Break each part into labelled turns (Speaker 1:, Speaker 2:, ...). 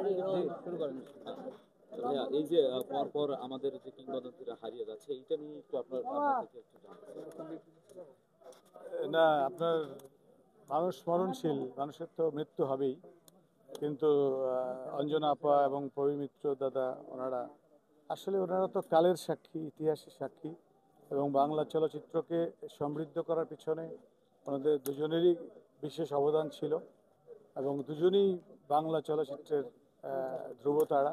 Speaker 1: জি, শুরু করেন।
Speaker 2: ভাইয়া এই যে পরপর আমাদের যে কিংবদন্তিরা হারিয়ে যাচ্ছে এইটা নিয়ে একটু আপনার থেকে একটু জানতে চাই।
Speaker 1: না, আপনার মানুষ মরণশীল, মানুষের তো মৃত্যু হবেই, কিন্তু অঞ্জনা আপা এবং প্রবীর মিত্র দাদা ওনারা আসলে ওনারা তো কালের সাক্ষী, ইতিহাসের সাক্ষী, এবং বাংলা চলচ্চিত্রকে সমৃদ্ধ করার পিছনে ওনাদের দুজনেরই বিশেষ অবদান ছিল, এবং দুজনেই বাংলা চলচ্চিত্রের ধ্রুবতারা।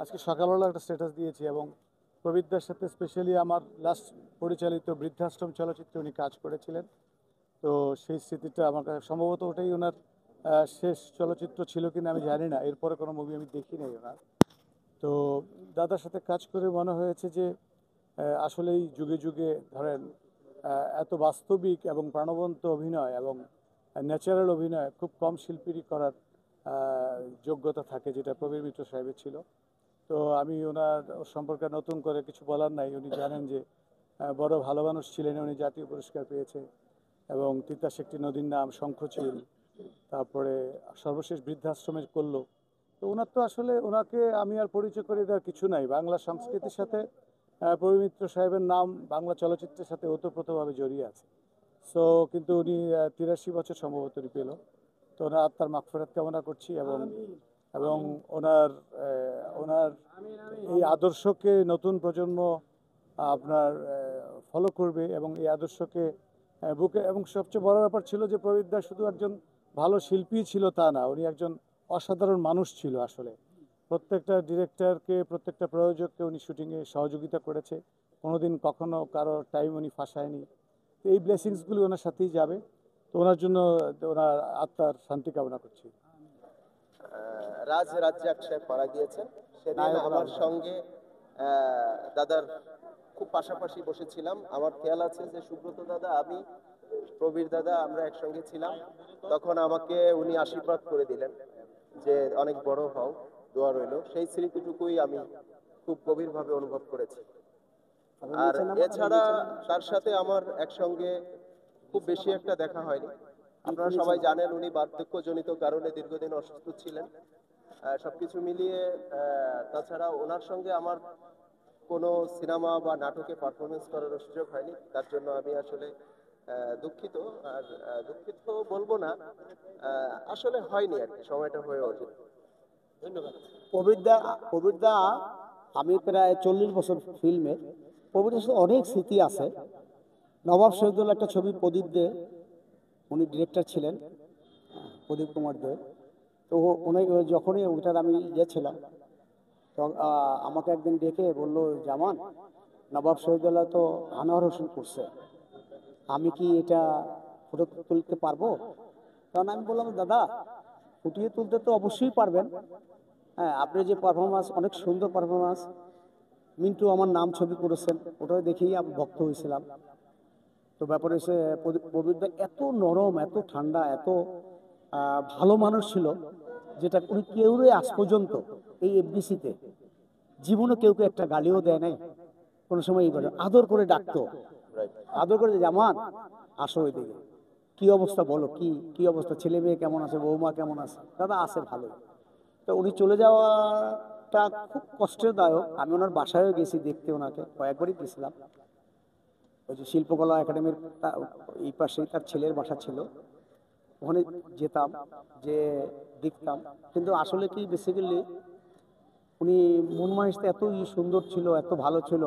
Speaker 1: আজকে সকালবেলা একটা স্ট্যাটাস দিয়েছি, এবং প্রবীরদার সাথে স্পেশালি আমার লাস্ট পরিচালিত বৃদ্ধাশ্রম চলচ্চিত্রে উনি কাজ করেছিলেন। তো সেই স্মৃতিটা আমার কাছে সম্ভবত ওটাই ওনার শেষ চলচ্চিত্র ছিল কিনা আমি জানি না, এরপরে কোনো মুভি আমি দেখি নাই ওনার। তো দাদার সাথে কাজ করে মনে হয়েছে যে আসলেই যুগে যুগে ধরেন এত বাস্তবিক এবং প্রাণবন্ত অভিনয় এবং ন্যাচারাল অভিনয় খুব কম শিল্পীরই করার যোগ্যতা থাকে, যেটা প্রবীর মিত্র সাহেবের ছিল। তো আমি ওনার সম্পর্কে নতুন করে কিছু বলার নাই, উনি জানেন যে বড় ভালো মানুষ ছিলেন, উনি জাতীয় পুরস্কার পেয়েছে, এবং তিতাস একটি নদীর নাম, শঙ্খচিল, তারপরে সর্বশেষ বৃদ্ধাশ্রমের করলো। তো ওনার তো আসলে ওনাকে আমি আর পরিচয় করে দেওয়ার কিছু নাই, বাংলা সংস্কৃতির সাথে প্রবীর মিত্র সাহেবের নাম বাংলা চলচ্চিত্রের সাথে ওতপ্রোতভাবে জড়িয়ে আছে। সো কিন্তু উনি 83 বছর সম্ভবত উনি পেল। তো ওনার আত্মার মাগফিরাত কামনা করছি, এবং এবং ওনার ওনার এই আদর্শকে নতুন প্রজন্ম আপনার ফলো করবে, এবং এই আদর্শকে বুকে, এবং সবচেয়ে বড় ব্যাপার ছিল যে প্রবীরদা শুধু একজন ভালো শিল্পী ছিল তা না, উনি একজন অসাধারণ মানুষ ছিল আসলে। প্রত্যেকটা ডিরেক্টরকে, প্রত্যেকটা প্রযোজককে উনি শুটিংয়ে সহযোগিতা করেছে, কোনোদিন কখনো কারো টাইম উনি ফাঁসায়নি। তো এই ব্লেসিংসগুলি ওনার সাথেই যাবে। তো ওনার জন্য ওনার আত্মার শান্তি কামনা করছি।
Speaker 3: রাজ রাজ্জাক সাহেব মারা গিয়েছেন সেদিন
Speaker 1: নায়ক
Speaker 3: আমার
Speaker 1: রাজ।
Speaker 3: সঙ্গে দাদার খুব পাশাপাশি বসেছিলাম। আমার খেয়াল আছে যে সুব্রত দাদা, আমি, প্রবীর দাদা আমরা একসঙ্গে ছিলাম। তখন আমাকে উনি আশীর্বাদ করে দিলেন যে অনেক বড় হও, দোয়া রইল। সেই স্মৃতিটুকুই আমি খুব গভীরভাবে অনুভব করেছি। আর এছাড়া তার সাথে আমার একসঙ্গে খুব বেশি একটা দেখা হয়নি। আপনারা সবাই জানেন উনি বার্ধক্যজনিত কারণে দীর্ঘদিন অসুস্থ ছিলেন। সবকিছু মিলিয়ে তাছাড়া ওনার সঙ্গে আমার কোনো সিনেমা বা নাটকে পারফরমেন্স করার সুযোগ হয়নি, তার জন্য আমি আসলে দুঃখিত। আর দুঃখিত বলবো না, আসলে হয়নি আর কি, সময়টা হয়ে ওঠে। ধন্যবাদ।
Speaker 4: প্রবীরদা প্রবীরদা আমি প্রায় 40 বছর ফিল্মে, প্রবীরদার সাথে অনেক স্মৃতি আছে। নবাব শহীদুল্লাহ একটা ছবি প্রদীপ দে, উনি ডিরেক্টর ছিলেন, প্রদীপ কুমার দে। তো উনি যখনই ওইটার আমি ছিলাম, তখন আমাকে একদিন ডেকে বললো, জামান, নবাব শহীদুল্লাহ তো আনোয়ার হোসেন করছে, আমি কি এটা ফটো তুলতে পারবো? তখন আমি বললাম, দাদা ফুটিয়ে তুলতে তো অবশ্যই পারবেন। হ্যাঁ, আপনি যে পারফরমেন্স, অনেক সুন্দর পারফরমেন্স। মিন্টু আমার নাম ছবি করেছেন, ওটা দেখেই আমি ভক্ত হয়েছিলাম। তো ব্যাপারে এসে প্রবীরদা এত নরম, এত ঠান্ডা, এত ভালো মানুষ ছিল, যেটা উনি কেউই আজ পর্যন্ত এই এফডিসিতে জীবনে কেউ একটা গালিও দেয় নাই, কোনো সময় এই করে আদর করে ডাকতো, আদর করে, জামান আসো এদিকে, কি অবস্থা বলো, কি কি অবস্থা, ছেলে মেয়ে কেমন আছে, বৌমা কেমন আছে? দাদা আছে ভালো। তো উনি চলে যাওয়াটা খুব কষ্টদায়ক। আমি ওনার বাসায়ও গেছি দেখতে, ওনাকে কয়েকবারই গেছিলাম। ওই যে শিল্পকলা একাডেমির এই পাশেই তার ছেলের বাসা ছিল, ওখানে যেতাম, যে দেখতাম। কিন্তু আসলে কি, বেসিক্যালি উনি মন মানুষটা এত সুন্দর ছিল, এত ভালো ছিল।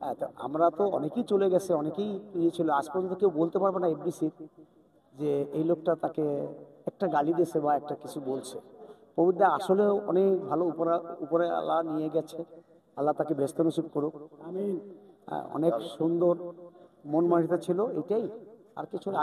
Speaker 4: হ্যাঁ, তো আমরা তো অনেকেই চলে গেছে, অনেকেই ইয়ে ছিল, আজ পর্যন্ত কেউ বলতে পারবে না এফডিসি যে এই লোকটা তাকে একটা গালি দিয়েছে বা একটা কিছু বলছে। প্রবীরদা আসলে অনেক ভালো, উপরে উপরে আল্লাহ নিয়ে গেছে, আল্লাহ তাকে ব্যস্ত নসিব করুক। অনেক সুন্দর মন মানসিকতা ছিল, এটাই, আর কিছু না।